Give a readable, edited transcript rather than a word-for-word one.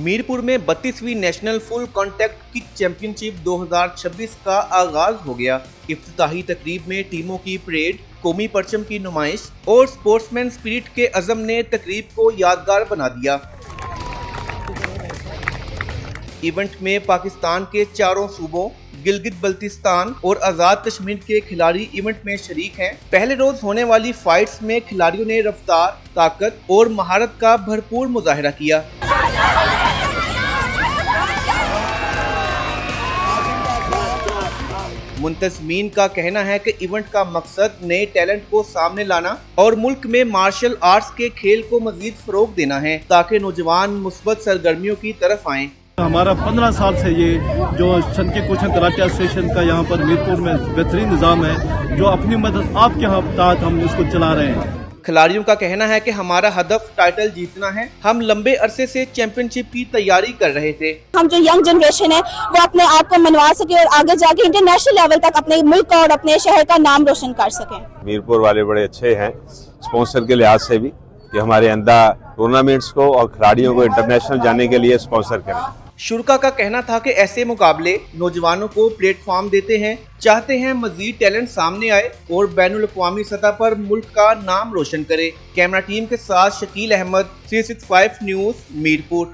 मीरपुर में 32वीं national full contact kick championship 2026 का आगाज हो गया। इफ्तिताही तकरीब में टीमों की परेड, कौमी परचम की नुमाइश और स्पोर्ट्समैन स्पिरिट के अज़म ने तकरीब को यादगार बना दिया। इवेंट में पाकिस्तान के चारों सूबों गिलगित बल्तिस्तान और आजाद कश्मीर के खिलाड़ी इवेंट में शरीक हैं। पहले रोज होने वाली फाइट्स में खिलाड़ियों ने रफ्तार, ताकत और महारत का भरपूर मुजाहिरा किया। मुंतज़मीन का कहना है कि इवेंट का मकसद नए टैलेंट को सामने लाना और मुल्क में मार्शल आर्ट्स के खेल को मजीद फरोग देना है ताकि नौजवान मुस्बत सरगर्मियों की तरफ आएं। हमारा 15 साल से ये जो शनकी कुशन कराटे एसोसिएशन का यहाँ पर मीरपुर में बेहतरीन निज़ाम है, जो अपनी मदद आपके तहत हम इसको चला रहे हैं। खिलाड़ियों का कहना है कि हमारा हदफ टाइटल जीतना है। हम लंबे अरसे से चैंपियनशिप की तैयारी कर रहे थे। हम जो यंग जनरेशन है वो अपने आप को मनवा सके और आगे जाके इंटरनेशनल लेवल तक अपने मुल्क और अपने शहर का नाम रोशन कर सके। मीरपुर वाले बड़े अच्छे हैं स्पॉन्सर के लिहाज से भी, कि हमारे अंदर टूर्नामेंट्स को और खिलाड़ियों को इंटरनेशनल जाने के लिए स्पॉन्सर करें। शुरका का कहना था कि ऐसे मुकाबले नौजवानों को प्लेटफॉर्म देते हैं, चाहते हैं मजीद टैलेंट सामने आए और बैनुल अक़वामी सतह पर मुल्क का नाम रोशन करे। कैमरा टीम के साथ शकील अहमद, 365 न्यूज़, मीरपुर।